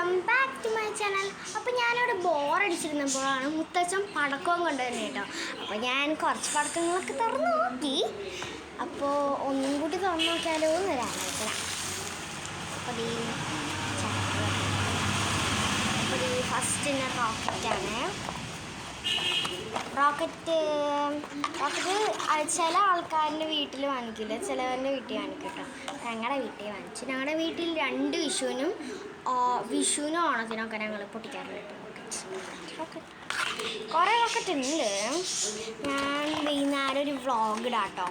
Welcome back to my channel. അപ്പോൾ ഞാനിവിടെ ബോറടിച്ചിരുന്നപ്പോഴാണ് മുത്തച്ഛൻ പടക്കവും കൊണ്ടുവരുന്നത് കേട്ടോ. അപ്പോൾ ഞാൻ കുറച്ച് പടക്കങ്ങളൊക്കെ തുറന്നു നോക്കി. അപ്പോൾ ഒന്നും കൂടി തുറന്നു നോക്കിയാലോ എന്ന് ഒരാലോചന. അപ്പോൾ ഈ ഫസ്റ്റ് റോക്കറ്റാണ്. റോക്കറ്റ് ചില ആൾക്കാരുടെ വീട്ടിൽ വാങ്ങിക്കില്ല, ചിലവരുടെ വീട്ടിൽ വാങ്ങിക്കും കേട്ടോ. ഞങ്ങളുടെ വീട്ടിൽ വാങ്ങിച്ചു. ഞങ്ങളുടെ വീട്ടിൽ 2 വിഷുവിനും ഓണത്തിനൊക്കെ ഞങ്ങൾ പൊട്ടിക്കാറുണ്ട് റോക്കറ്റ്. കുറേ റോക്കറ്റ് ഉണ്ട്. ഞാൻ വൈകുന്നേരം ഒരു വ്ളോഗ് ഇടാം കേട്ടോ.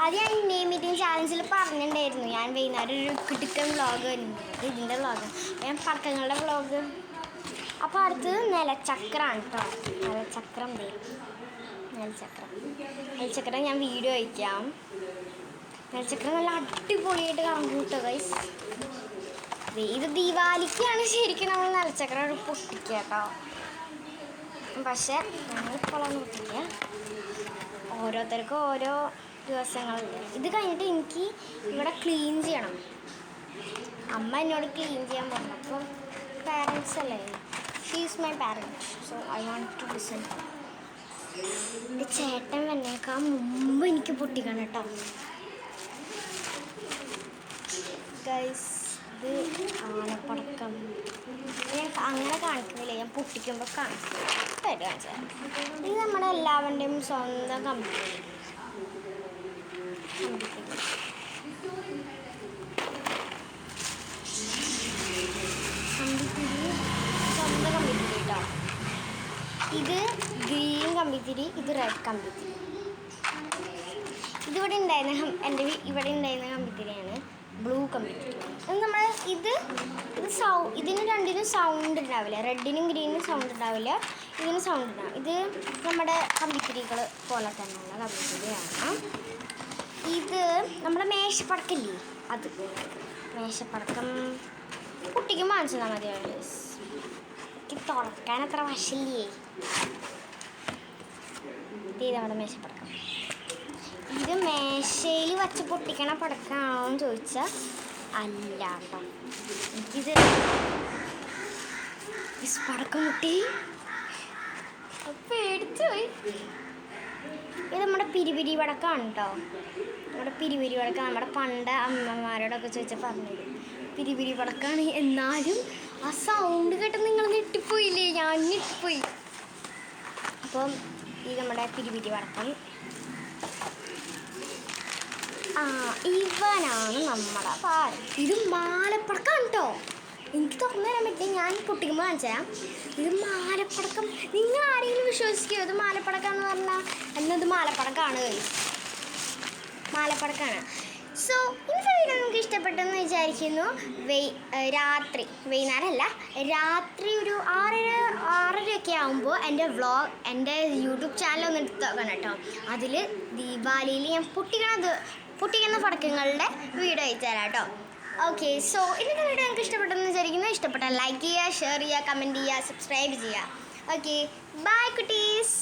അത് ഞാൻ ഇന്ത്യ മീറ്റിംഗ് ചാലഞ്ചിൽ പറഞ്ഞിട്ടുണ്ടായിരുന്നു. ഞാൻ വൈകുന്നേരം ഒരു കിടുക്കൻ വ്ളോഗ് വരുന്നുണ്ട്. ഇതിൻ്റെ വ്ളോഗ്, ഞാൻ പടക്കങ്ങളുടെ വ്ളോഗ്. അപ്പോൾ അടുത്തത് നിലച്ചക്രമാണ് കേട്ടോ. നിലച്ചക്രം ഞാൻ വീഡിയോ അയക്കാം. നിലച്ചക്രം നല്ല അടിപൊളിയായിട്ട് കറങ്ങും കേട്ടോ ഗൈസ്. ഇത് ദീപാവലിക്കാണ് ശരിക്കും നമ്മൾ നിലച്ചക്രം പൊട്ടിക്കുക കേട്ടോ. പക്ഷേ ഞങ്ങളിപ്പോഴാണ് പൊട്ടിക്കുക. ഓരോരുത്തർക്കും ഓരോ ദിവസങ്ങളുണ്ട്. ഇത് കഴിഞ്ഞിട്ട് എനിക്ക് ഇവിടെ ക്ലീൻ ചെയ്യണം. അമ്മ എന്നോട് ക്ലീൻ ചെയ്യാൻ പറഞ്ഞു. അപ്പോൾ പാരൻസ് അല്ലേ, she is my parent, so I want to listen. എൻ്റെ ചേട്ടൻ വന്നേക്കാൾ മുമ്പ് എനിക്ക് പൊട്ടിക്കണം കേട്ടോ ഗൈസ്. ഇത് ആനപ്പടക്കം ഞാൻ അങ്ങനെ കാണിക്കുന്നില്ല, ഞാൻ പൊട്ടിക്കുമ്പോൾ കാണിച്ചു. ഇത് നമ്മുടെ എല്ലാവരുടെയും സ്വന്തം കമ്പനി. സ്വന്തം കമ്പിത്തിരി കേട്ടോ. ഇത് ഗ്രീൻ കമ്പിത്തിരി, ഇത് റെഡ് കമ്പിത്തിരി. ഇവിടെ ഉണ്ടായിരുന്ന കമ്പിത്തിരിയാണ് ബ്ലൂ കമ്പിത്തിരി. നമ്മൾ ഇതിന് രണ്ടിനും സൗണ്ട് ഉണ്ടാവില്ല. റെഡിനും ഗ്രീനും സൗണ്ട് ഉണ്ടാവില്ല, ഇതിന് സൗണ്ട് ഉണ്ടാവും. ഇത് നമ്മുടെ കമ്പിത്തിരികൾ പോലെ തന്നെയുള്ള കമ്പിത്തിരിയാണ്. ഇത് നമ്മുടെ മേശപ്പടക്കില്ലേ, അത് മേശപ്പടക്കം കുട്ടിക്ക് വാങ്ങിച്ചു തന്നാൽ മതി. എനിക്ക് തുറക്കാൻ അത്ര വശമില്ലേ. ഇത് നമ്മുടെ മേശപ്പടക്കം. ഇത് മേശയിൽ വച്ച് പൊട്ടിക്കണ പടക്കമാണോ എന്ന് ചോദിച്ചാൽ അല്ല കേട്ടോ. എനിക്കിത് പടക്കം പൊട്ടി പേടിച്ചു പോയി. ഇത് നമ്മുടെ പിരിപിരി പടക്കമാണ് കേട്ടോ. നമ്മുടെ പിരിപിരി പടക്കം നമ്മുടെ പണ്ട് അമ്മമാരോടൊക്കെ ചോദിച്ചാൽ പറഞ്ഞത് പിരിപിരി പടക്കമാണ്. എന്നാലും ആ സൗണ്ട് കേട്ട് നിങ്ങൾ ഞെട്ടിപ്പോയില്ലേ? ഞാൻ ഞെട്ടിപ്പോയി. അപ്പം ഇത് നമ്മുടെ പിരിപിരി പടക്കം. ഇവനാണ് നമ്മുടെ പാൽ. ഇത് മാലപ്പടക്കമാണ് കേട്ടോ. എനിക്ക് തുറന്നു തരാൻ പറ്റില്ല, ഞാൻ പൊട്ടിക്കുമ്പോൾ കാണിച്ചുതരാം. ഇത് മാലപ്പടക്കം. നിങ്ങൾ ആരെങ്കിലും വിശ്വസിക്കുമോ ഇത് മാലപ്പടക്കം എന്ന് പറഞ്ഞാൽ? എന്നത് മാലപ്പടക്കമാണ്, മാലപ്പടക്കമാണ്. സോ ഇന്നത്തെ വീഡിയോ നിങ്ങൾക്ക് ഇഷ്ടപ്പെട്ടെന്ന് വിചാരിക്കുന്നു. വൈകുന്നേരമല്ല, രാത്രി ഒരു 6:30 ആകുമ്പോൾ എൻ്റെ യൂട്യൂബ് ചാനൽ ഒന്ന് എടുത്ത് നോക്കണം കേട്ടോ. അതിൽ ദീപാവലിയിൽ ഞാൻ പൊട്ടിക്കുന്ന പടക്കങ്ങളുടെ വീഡിയോ അയച്ചു തരാം കേട്ടോ. ഓക്കെ, സോ ഇന്നത്തെ വീഡിയോ നിങ്ങൾക്ക് ഇഷ്ടപ്പെട്ടെന്ന് വിചാരിക്കുന്നു. ഇഷ്ടപ്പെട്ടാൽ ലൈക്ക് ചെയ്യുക, ഷെയർ ചെയ്യുക, കമൻറ്റ് ചെയ്യുക, സബ്സ്ക്രൈബ് ചെയ്യുക. Okay, bye കുട്ടീസ്.